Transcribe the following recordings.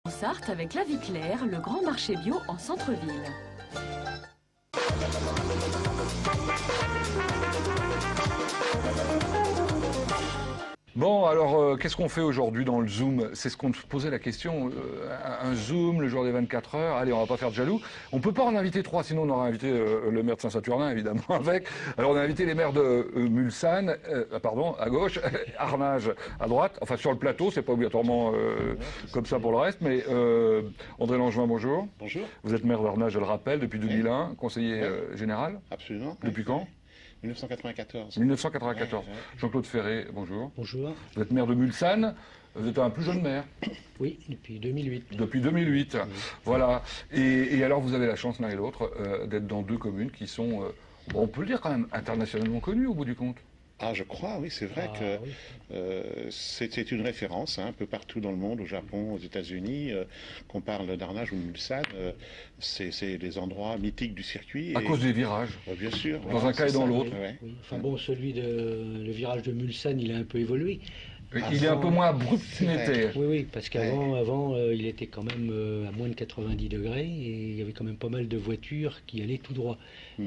Sarthe avec La Vie Claire, le grand marché bio en centre-ville. Bon, alors, qu'est-ce qu'on fait aujourd'hui dans le Zoom? C'est ce qu'on se posait la question. Un Zoom, le jour des 24 heures. Allez, on va pas faire de jaloux. On peut pas en inviter 3, sinon on aurait invité le maire de Saint-Saturnin, évidemment, avec. Alors, on a invité les maires de Mulsanne, pardon, à gauche, Arnage à droite. Enfin, sur le plateau, c'est pas obligatoirement comme ça pour le reste. Mais André Langevin, bonjour. Bonjour. Vous êtes maire d'Arnage, je le rappelle, depuis 2001, conseiller général. Absolument. Depuis quand? 1994. 1994. Jean-Claude Ferré, bonjour. Bonjour. Vous êtes maire de Mulsanne, vous êtes un plus jeune maire. Oui, depuis 2008. Depuis 2008, Oui. voilà. Et alors vous avez la chance l'un et l'autre d'être dans deux communes qui sont, bon, on peut le dire quand même, internationalement connues au bout du compte. Ah, je crois, oui, c'est vrai que oui. c'était une référence un peu partout dans le monde, au Japon, aux États-Unis, qu'on parle d'Arnage ou de Mulsanne, c'est des endroits mythiques du circuit. À cause des virages. Bien sûr. Dans un cas et dans l'autre. Ouais. Oui. Enfin bon, le virage de Mulsanne, il a un peu évolué. Il est un peu moins abrupt qu'il n'était. Oui, parce qu'avant, il était quand même à moins de 90 degrés et il y avait quand même pas mal de voitures qui allaient tout droit,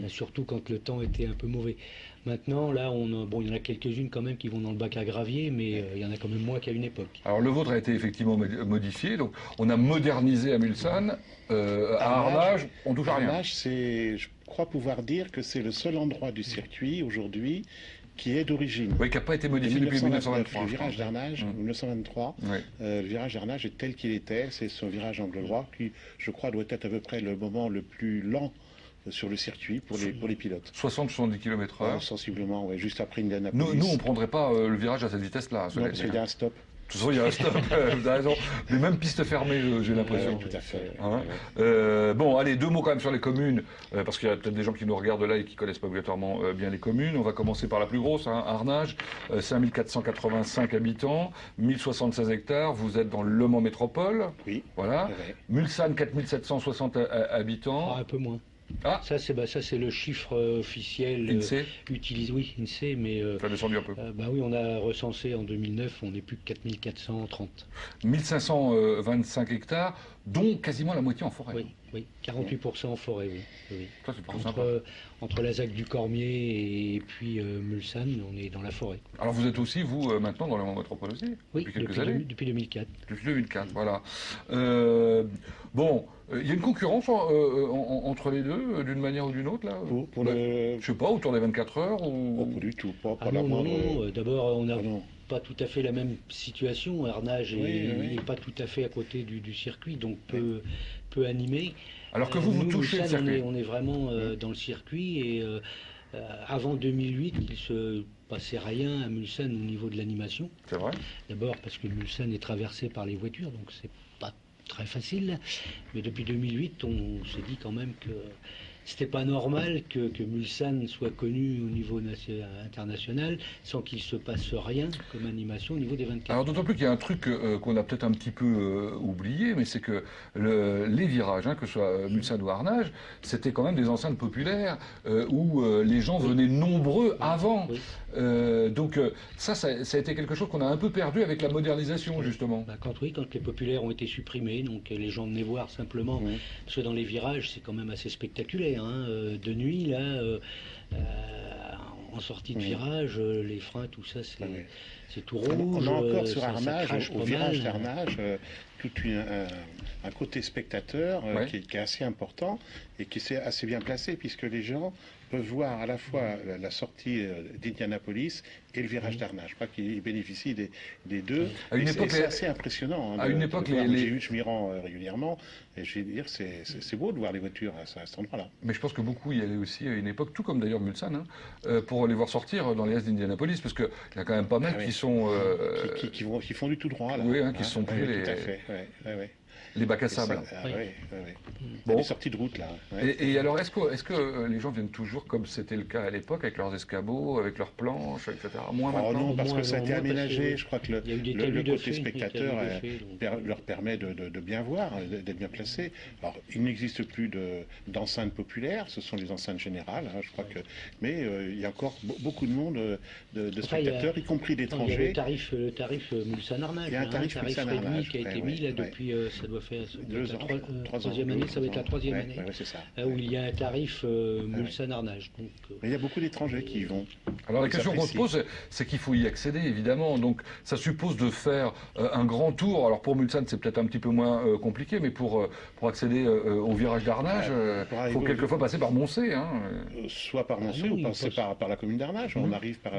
surtout quand le temps était un peu mauvais. Maintenant, là, il y en a quelques-unes quand même qui vont dans le bac à gravier, mais il y en a quand même moins qu'à une époque. Alors le vôtre a été effectivement modifié, donc on a modernisé à Mulsanne, à Arnage, on touche à rien. Arnage, je crois pouvoir dire que c'est le seul endroit du circuit aujourd'hui qui est d'origine. Oui, qui n'a pas été modifié depuis 1923. Le virage d'Arnage, 1923, Oui. le virage d'Arnage est tel qu'il était, c'est son virage angle droit qui, je crois, doit être à peu près le moment le plus lent sur le circuit pour les pilotes. 60-70 km/h. Sensiblement, ouais, juste après Indianapolis. Nous, on ne prendrait pas le virage à cette vitesse-là. Non, parce qu'il y a un stop. De toute façon, il y a un stop, vous avez raison. Mais même piste fermée, j'ai l'impression. Tout à fait. Hein bon, allez, deux mots quand même sur les communes, parce qu'il y a peut-être des gens qui nous regardent là et qui ne connaissent pas obligatoirement bien les communes. On va commencer par la plus grosse, hein, Arnage, 5485 habitants, 1076 hectares. Vous êtes dans Le Mans Métropole. Oui. Voilà. Ouais. Mulsanne, 4760 habitants. Un peu moins. Ah. Ça, c'est le chiffre officiel INSEE. utilisé. Oui, INSEE, mais Ça a descendu un peu. oui, on a recensé en 2009, on n'est plus que 4430. 1525 hectares, dont quasiment la moitié en forêt. Oui, 48% en forêt, oui. Ça, c'est plutôt sympa. Entre la ZAC du Cormier et puis Mulsanne, on est dans la forêt. Alors vous êtes aussi, vous, maintenant, dans le Mans Métropole aussi, Oui, depuis quelques années. Depuis 2004. Depuis 2004, voilà. Bon, il y a une concurrence entre les deux, d'une manière ou d'une autre, là Pour le... Je sais pas, autour des 24 heures ou... Pas du tout, pas Ah la non, moindre... d'abord, on n'a non. pas tout à fait la même situation. Arnage Oui. n'est pas tout à fait à côté du circuit, donc peu animé. Alors que vous Nous, touchez le Mulsanne, circuit. on est vraiment dans le circuit et avant 2008, il se passait rien à Mulsanne au niveau de l'animation. C'est vrai. D'abord parce que Mulsanne est traversé par les voitures, donc c'est pas très facile. Mais depuis 2008, on s'est dit quand même que c'était pas normal que Mulsanne soit connu au niveau international sans qu'il se passe rien comme animation au niveau des 24. Alors d'autant plus qu'il y a un truc qu'on a peut-être un petit peu oublié, mais c'est que les virages, hein, que ce soit Mulsanne ou Arnage, c'était quand même des enceintes populaires où les gens venaient nombreux avant. Oui. Donc ça a été quelque chose qu'on a un peu perdu avec la modernisation, justement. Quand les populaires ont été supprimés, donc les gens venaient voir simplement, parce que dans les virages c'est quand même assez spectaculaire, hein, de nuit là, en sortie de virage, les freins, tout ça c'est tout rouge. On a encore sur ça Arnage, crache au pas virage mal. d'Arnage, tout un côté spectateur qui est assez important et qui est assez bien placé puisque les gens peuvent voir à la fois la sortie d'Indianapolis et le virage d'Arnage. Je crois qu'ils bénéficient des deux. À une époque, c'est assez impressionnant. À une époque, je m'y rends régulièrement et je vais dire c'est beau de voir les voitures à cet endroit-là. Mais je pense que beaucoup y allaient aussi à une époque, tout comme d'ailleurs Mulsanne, hein, pour les voir sortir dans les As d'Indianapolis, parce qu'il y a quand même pas mal qui sont... qui font du tout droit, là. Oui, hein, qui se sont pris Tout à fait, les bacs à sable. Oui. Bon. Les sorties de route, là. Et alors, est-ce que les gens viennent toujours voitures comme c'était le cas à l'époque, avec leurs escabeaux, avec leurs planches, etc. Moins Oh maintenant. non, parce que ça a été aménagé. que Je crois que le côté spectateur leur permet de bien voir, d'être bien placé. Alors, il n'existe plus d'enceintes populaires, ce sont les enceintes générales, hein, je crois que. Mais il y a encore beaucoup de monde, de spectateurs, y compris d'étrangers. Il y a le tarif Mulsanne-Arnage. Il y a un tarif réduit qui a été mis là depuis, ça doit faire 2 ans, 3e année, ça va être la 3e année. Ouais, c'est ça. Où il y a un tarif Mulsanne-Arnage. Mais il y a beaucoup d'étrangers qui y vont. Alors la question qu'on se pose, c'est qu'il faut y accéder, évidemment. Donc ça suppose de faire un grand tour. Alors pour Mulsanne, c'est peut-être un petit peu moins compliqué, mais pour accéder au virage d'Arnage, il faut quelquefois passer par Moncé. Hein. Soit par Moncé ou passer par la commune d'Arnage. On arrive par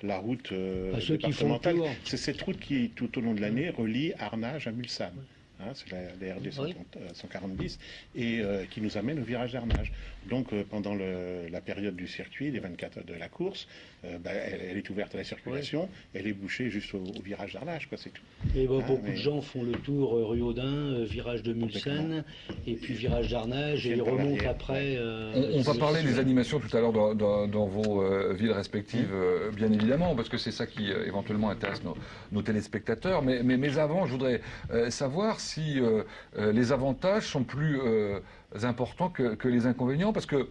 la route départementale. C'est cette route qui, tout au long de l'année, relie Arnage à Mulsanne. Hein, c'est la RD 140 et qui nous amène au virage d'Arnage. Donc pendant la période du circuit, les 24 heures de la course, elle est ouverte à la circulation, elle est bouchée juste au virage d'Arnage, quoi, c'est tout. Et beaucoup de gens font le tour rue Audin, virage de Mulsanne, et puis virage d'Arnage, et ils remontent après. On va parler des animations tout à l'heure dans vos villes respectives, bien évidemment, parce que c'est ça qui éventuellement intéresse nos téléspectateurs. Mais avant, je voudrais savoir si les avantages sont plus importants que les inconvénients, parce que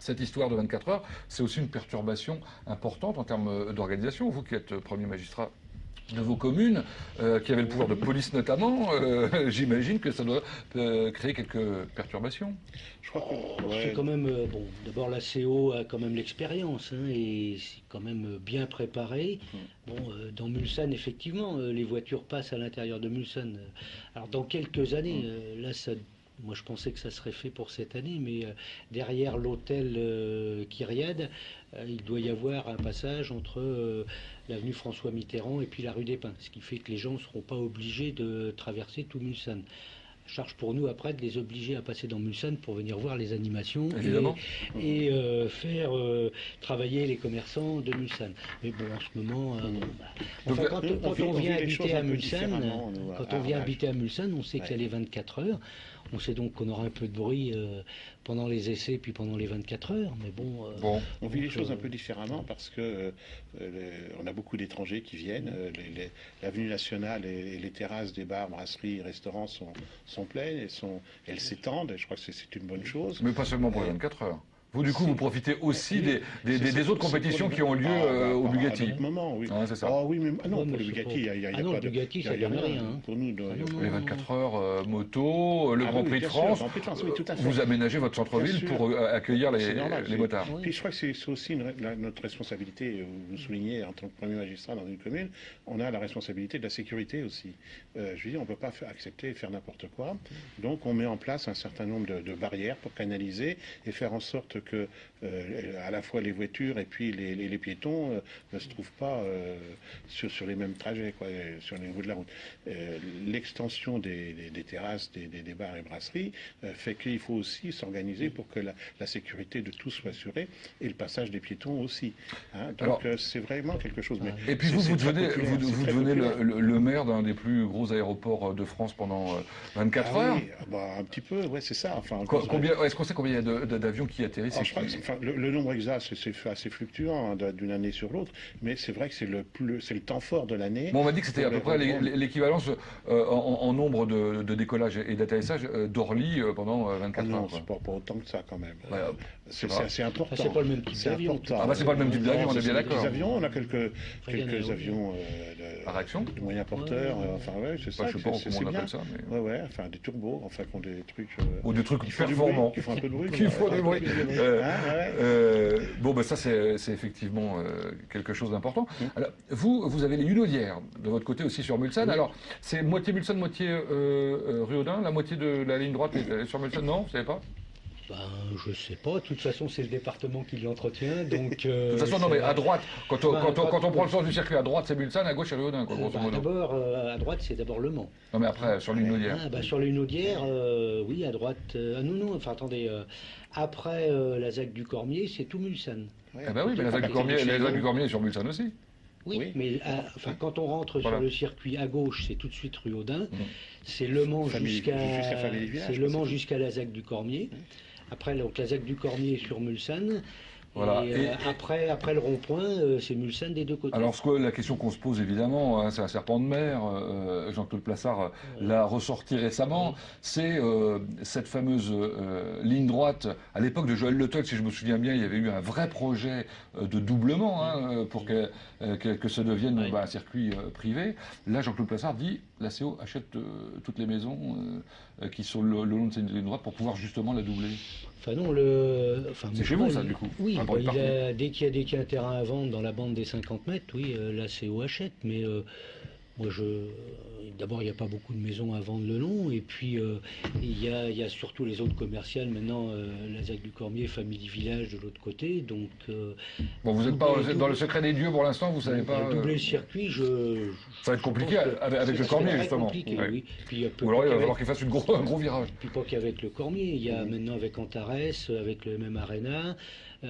cette histoire de 24 heures, c'est aussi une perturbation importante en termes d'organisation. Vous qui êtes premier magistrat de vos communes, qui avez le pouvoir de police notamment, j'imagine que ça doit créer quelques perturbations. Je crois que c'est quand même, d'abord la CO a quand même l'expérience, hein, et c'est quand même bien préparé. Dans Mulsanne, effectivement, les voitures passent à l'intérieur de Mulsanne. Alors dans quelques années, moi je pensais que ça serait fait pour cette année, mais derrière l'hôtel Kyriade, il doit y avoir un passage entre l'avenue François Mitterrand et puis la rue des Pins, ce qui fait que les gens ne seront pas obligés de traverser tout Mulsanne. Charge pour nous après de les obliger à passer dans Mulsanne pour venir voir les animations et faire travailler les commerçants de Mulsanne. Mais bon, en ce moment, quand on vient habiter à Mulsanne, on sait qu'il y a les 24 heures. On sait donc qu'on aura un peu de bruit pendant les essais puis pendant les 24 heures, mais bon... on vit les choses un peu différemment parce que on a beaucoup d'étrangers qui viennent. L'avenue nationale et les terrasses des bars, brasseries, restaurants sont pleines, elles s'étendent, et je crois que c'est une bonne chose. Mais pas seulement pour les 24 heures. Vous, du coup, vous profitez aussi des autres compétitions qui ont lieu au Bugatti. À moment, oui. Ah, c'est ça. Oui, mais non, pour le Bugatti, il n'y a pas de... Bugatti, ça ne donne rien. Pour nous, les 24 heures moto, le Grand Prix de France, vous aménagez votre centre-ville pour accueillir les motards. Puis je crois que c'est aussi notre responsabilité, vous soulignez, en tant que premier magistrat dans une commune, on a la responsabilité de la sécurité aussi. Je veux dire, on ne peut pas accepter et faire n'importe quoi. Donc on met en place un certain nombre de barrières pour canaliser et faire en sorte que à la fois les voitures et puis les piétons ne se trouvent pas sur les mêmes trajets, quoi, sur le niveau de la route. L'extension des terrasses, des bars et brasseries fait qu'il faut aussi s'organiser pour que la sécurité de tous soit assurée et le passage des piétons aussi. Hein. Donc c'est vraiment quelque chose. Mais et puis vous devenez le maire d'un des plus gros aéroports de France pendant 24 heures. Oui, un petit peu, ouais, c'est ça. Enfin, est-ce qu'on sait combien il y a d'avions qui atterrissent? Le nombre exact, c'est assez fluctuant d'une année sur l'autre, mais c'est vrai que c'est le temps fort de l'année. On m'a dit que c'était à peu près l'équivalence en nombre de décollage et d'atterrissage d'Orly pendant 24 heures. Non, c'est pas autant que ça quand même. C'est assez important. C'est pas le même type d'avion. C'est pas le même type d'avion, on est bien d'accord. On a quelques avions à réaction de moyens porteurs. Enfin, ouais, c'est ça. Je sais pas comment on appelle ça. Ouais, enfin des turbos, enfin qui ont des trucs. Ou des trucs performants. Qui font un peu de bruit. Qui font du bruit. Ça c'est effectivement quelque chose d'important. Alors, vous avez les Hunaudières de votre côté aussi sur Mulsanne. Alors c'est moitié Mulsanne, moitié rue Audin, la moitié de la ligne droite est sur Mulsanne, non? Vous savez pas? Je sais pas. De toute façon, c'est le département qui l'entretient. Donc, de toute façon, non, mais à droite, quand on prend le sens du circuit, à droite c'est Mulsanne, à gauche c'est rue Audin, grosso modo. D'abord, à droite c'est d'abord Le Mans. Non, mais après sur l'Hunaudière. Sur l'Hunaudière, oui, à droite. Non, enfin attendez. Après la ZAC du Cormier, c'est tout Mulsanne. Oui, mais la ZAC du Cormier est sur Mulsanne aussi. Oui, mais quand on rentre sur le circuit à gauche, c'est tout de suite rue Audin. C'est Le Mans jusqu'à la ZAC du Cormier. Après, donc, la ZAC du Cormier sur Mulsanne. Voilà. Et, après le rond-point, c'est Mulsanne des deux côtés. Alors, la question qu'on se pose évidemment, hein, c'est un serpent de mer, Jean-Claude Plassard l'a ressorti récemment, c'est cette fameuse ligne droite. À l'époque de Joël Le Tocq, si je me souviens bien, il y avait eu un vrai projet de doublement pour que ça devienne un circuit privé. Là, Jean-Claude Plassard dit la CO achète toutes les maisons qui sont le long de cette ligne droite pour pouvoir justement la doubler. Enfin non, c'est chez vous ça du coup. Oui, dès qu'il y a un terrain à vendre dans la bande des 50 mètres, oui, la CO achète, mais moi d'abord il n'y a pas beaucoup de maisons à vendre le long, et puis il y a surtout les zones commerciales maintenant, la ZAC du Cormier, Family Village de l'autre côté, donc... bon, vous n'êtes pas dans le secret des dieux pour l'instant, vous savez pas... Doubler le circuit, ça va être compliqué avec le Cormier justement. Compliqué, oui. Puis, ou alors il va falloir qu'il fasse un gros virage. Puis pas qu'avec le Cormier, il y a maintenant avec Antares, avec le MM Arena,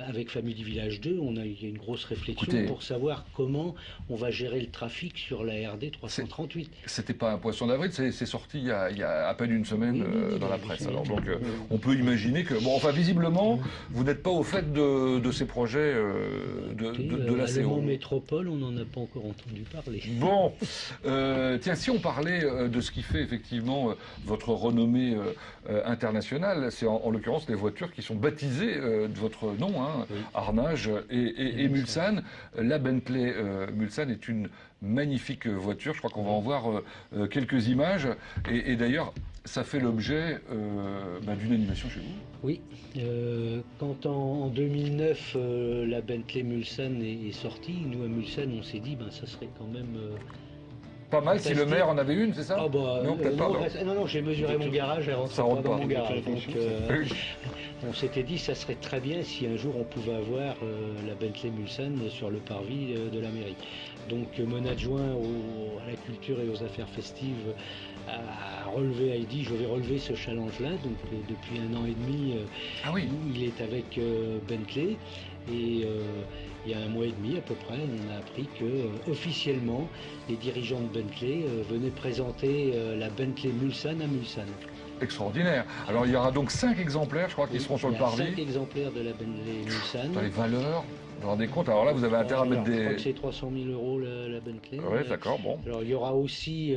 avec Family Village 2, il y a une grosse réflexion pour savoir comment on va gérer le trafic sur la RD 338. C'était pas un poisson d'avril, c'est sorti il y a à peine une semaine dans la presse. Alors donc on peut imaginer que visiblement vous n'êtes pas au fait de ces projets de la CO. Le Mans Métropole, on n'en a pas encore entendu parler. Bon, tiens, si on parlait de ce qui fait effectivement votre renommée internationale, c'est en l'occurrence les voitures qui sont baptisées de votre nom. Arnage et Mulsanne. La Bentley Mulsanne est une magnifique voiture. Je crois qu'on va en voir quelques images. Et d'ailleurs, ça fait l'objet d'une animation chez vous. Oui. Quand en 2009, la Bentley Mulsanne est sortie, nous à Mulsanne, on s'est dit ça serait quand même... pas mal si le maire en avait une, c'est ça? Non, peut-être pas. Non, j'ai mesuré mon garage, elle rentre pas dans mon garage. Donc, on s'était dit ça serait très bien si un jour on pouvait avoir la Bentley Mulsanne sur le parvis de la mairie. Donc mon adjoint à la culture et aux affaires festives a dit je vais relever ce challenge-là. Donc depuis 1 an et demi, il est avec Bentley. Et il y a 1 mois et demi à peu près, on a appris que officiellement les dirigeants de Bentley venaient présenter la Bentley Mulsanne à Mulsanne. Extraordinaire. Alors il y aura donc 5 exemplaires, je crois, qui seront sur le parvis. 5 exemplaires de la Bentley Mulsanne. Dans les valeurs, vous vous rendez compte? Alors là, vous avez intérêt à mettre des... Je crois que c'est 300 000 € la Bentley. Oui, d'accord, bon. Alors il y aura aussi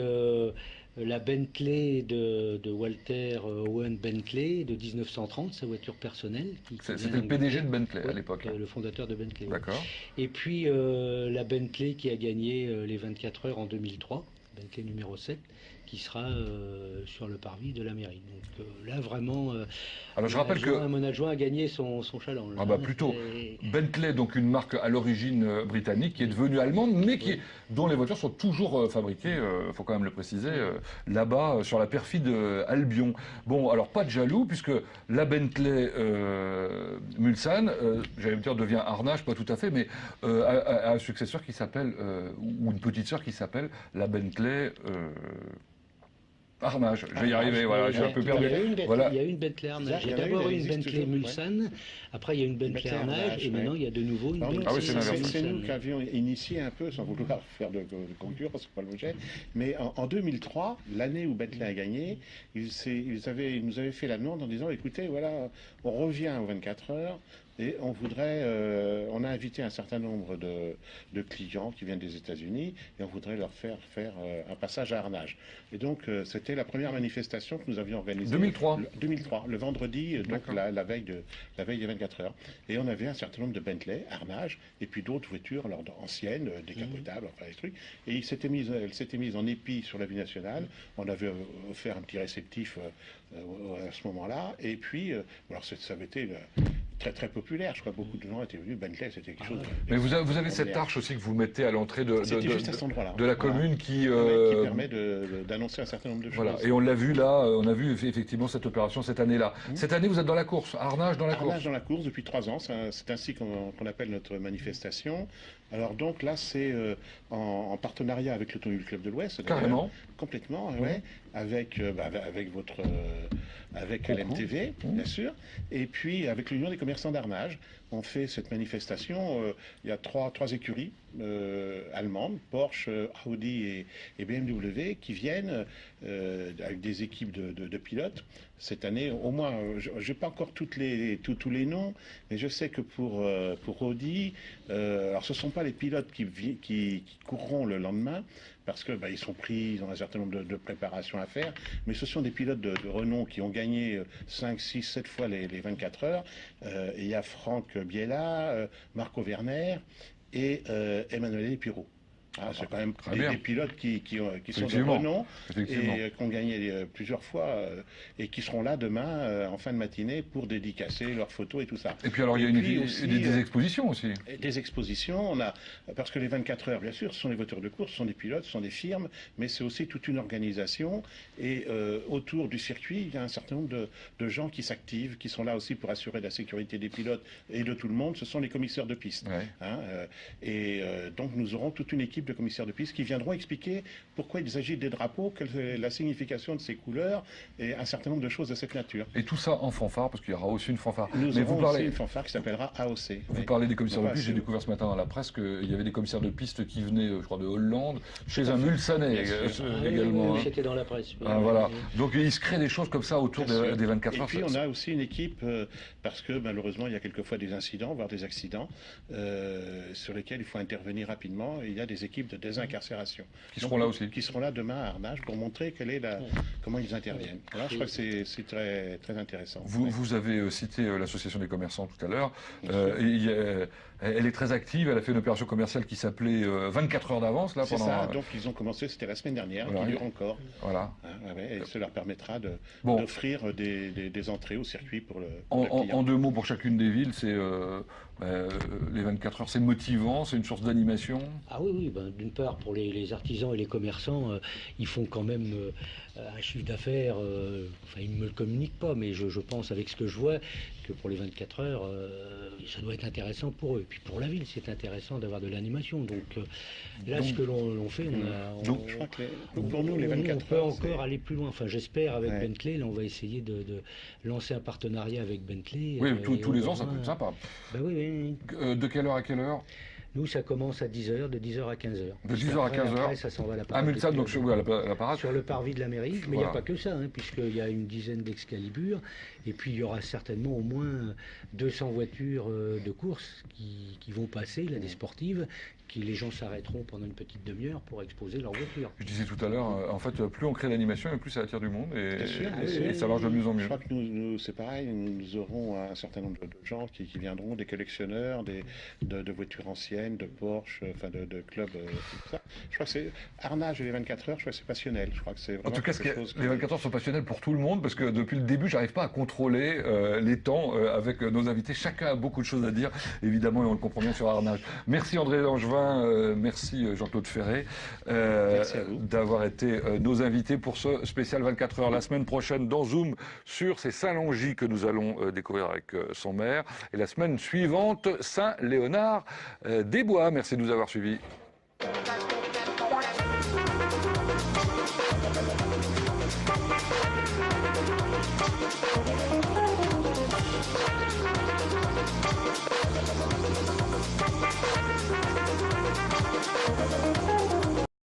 la Bentley de Walter Owen Bentley de 1930, sa voiture personnelle. C'était le PDG de Bentley à l'époque. Le fondateur de Bentley. D'accord. Et puis la Bentley qui a gagné les 24 heures en 2003, Bentley numéro 7, qui sera sur le parvis de la mairie. Donc là vraiment, alors, je rappelle que mon adjoint a gagné son challenge. Plutôt. Bentley, donc une marque à l'origine britannique, qui est devenue allemande, mais dont les voitures sont toujours fabriquées, il faut quand même le préciser, là-bas, sur la perfide Albion. Bon, alors pas de jaloux, puisque la Bentley Mulsanne, j'allais me dire, devient Arnage, pas tout à fait, mais a un successeur qui s'appelle, ou une petite sœur qui s'appelle la Bentley... Arnage, je vais y arriver, voilà, je suis un peu perdu. Il y a une Bentley Arnage. Il y a d'abord une Bentley Mulsanne, après il y a une Bentley Arnage, et maintenant il y a de nouveau une Bentley Mulsanne. C'est nous qui avions initié un peu, sans vouloir faire de concurrence, c'est pas l'objet, mais en 2003, l'année où Bentley a gagné, ils nous avaient fait la demande en disant, écoutez, voilà, on revient aux 24 heures, et on a invité un certain nombre de clients qui viennent des États-Unis et on voudrait leur faire un passage à Arnage. Et donc c'était la première manifestation que nous avions organisée. 2003. 2003, le vendredi, donc la veille des 24 heures. Et on avait un certain nombre de Bentley, Arnage, et puis d'autres voitures anciennes, décapotables, enfin des trucs. Et elle s'était mise en épi sur la vie nationale. On avait offert un petit réceptif à ce moment-là. Et puis, alors ça avait été très très populaire. Je crois que beaucoup de gens étaient venus. Bentley, c'était quelque chose. Mais vous avez cette arche aussi que vous mettez à l'entrée de la commune qui permet d'annoncer un certain nombre de choses. Voilà. Et on l'a vu là, on a vu effectivement cette opération cette année-là. Cette année, vous êtes dans la course, Arnage dans la course. Arnage dans la course depuis 3 ans. C'est ainsi qu'on appelle notre manifestation. Alors donc là, c'est en partenariat avec l'Automobile Club de l'Ouest. Carrément. Complètement, ouais. Avec LMTV, bien sûr, et puis avec l'Union des commerçants d'Arnage. on fait cette manifestation. Il y a trois écuries allemandes, Porsche, Audi et BMW, qui viennent avec des équipes de pilotes. Cette année, au moins, je n'ai pas encore tous les noms, mais je sais que pour Audi, alors ce ne sont pas les pilotes qui courront le lendemain, parce que ils sont pris, ils ont un certain nombre de préparations à faire, mais ce sont des pilotes de renom qui ont gagné 5, 6, 7 fois les 24 heures. Et il y a Franck Biella, Marco Werner et Emmanuel Pirot. C'est quand même des pilotes qui sont de renom et qui ont gagné plusieurs fois et qui seront là demain en fin de matinée pour dédicacer leurs photos et tout ça. Et puis alors il y a des expositions aussi. Des expositions, parce que les 24 heures, bien sûr, ce sont les voitures de course, ce sont des pilotes, ce sont des firmes, mais c'est aussi toute une organisation. Et autour du circuit, il y a un certain nombre de gens qui s'activent, qui sont là aussi pour assurer la sécurité des pilotes et de tout le monde. Ce sont les commissaires de piste. Ouais. Donc nous aurons toute une équipe de commissaires de piste qui viendront expliquer pourquoi il s'agit des drapeaux, quelle est la signification de ces couleurs et un certain nombre de choses de cette nature. Et tout ça en fanfare, parce qu'il y aura aussi une fanfare. Nous aurons aussi une fanfare qui s'appellera AOC. Vous parlez des commissaires de piste, j'ai découvert ce matin dans la presse qu'il y avait des commissaires de piste qui venaient, je crois, de Hollande, chez un Mulsanais également. Oui, c'était dans la presse. Voilà. Donc il se crée des choses comme ça autour des 24 heures. Et puis on a aussi une équipe, parce que malheureusement il y a quelquefois des incidents, voire des accidents, sur lesquels il faut intervenir rapidement. Et il y a des équipes de désincarcération. Qui seront là aussi. Qui seront là demain à Arnage pour montrer comment ils interviennent. Voilà, je crois que c'est très, très intéressant. Vous avez cité l'association des commerçants tout à l'heure. Elle est très active, elle a fait une opération commerciale qui s'appelait 24 heures d'avance. C'est ça, donc ils ont commencé, c'était la semaine dernière, qui dure encore. Voilà. Et ça leur permettra d'offrir des entrées au circuit pour le client. En 2 mots pour chacune des villes, c'est les 24 heures, c'est motivant, c'est une source d'animation. Ah oui, d'une part pour les artisans et les commerçants, ils font quand même un chiffre d'affaires, ils ne me le communiquent pas, mais je pense avec ce que je vois que pour les 24 heures, ça doit être intéressant pour eux. Et puis pour la ville, c'est intéressant d'avoir de l'animation. Donc ce que l'on fait, je crois que pour nous, les 24 on peut encore aller plus loin. Enfin, j'espère avec Bentley, là on va essayer de lancer un partenariat avec Bentley. Oui, tous les ans, ça peut être sympa. Oui. De quelle heure à quelle heure? Nous, ça commence à 10h, de 10h à 15h. De 10h à 15h. Après, ça s'en va à la parade. À Mulsanne, donc sur la parade. Sur le parvis de la mairie, mais il n'y a pas que ça, puisqu'il y a une dizaine d'Excalibur, et puis il y aura certainement au moins 200 voitures de course qui vont passer, là, des sportives, les gens s'arrêteront pendant une petite demi-heure pour exposer leur voiture. Je disais tout à l'heure, en fait, plus on crée d'animation, et plus ça attire du monde, et ça marche marche de mieux en mieux. Je crois que nous c'est pareil, nous aurons un certain nombre de gens qui viendront, des collectionneurs, de voitures anciennes, de Porsche, de clubs, tout ça. Je crois que c'est Arnage et les 24 heures, je crois que c'est passionnel. Je crois que c'est vraiment en tout cas, les 24 heures sont passionnels pour tout le monde, parce que depuis le début, j'arrive pas à contrôler les temps avec nos invités. Chacun a beaucoup de choses à dire, évidemment, et on le comprend bien sur Arnage. Merci André Langevin. Merci Jean-Claude Ferré d'avoir été nos invités pour ce spécial 24 heures. La semaine prochaine dans Zoom sur ces Saint-Longy que nous allons découvrir avec son maire. Et la semaine suivante, Saint-Léonard-des-Bois. Merci de nous avoir suivis.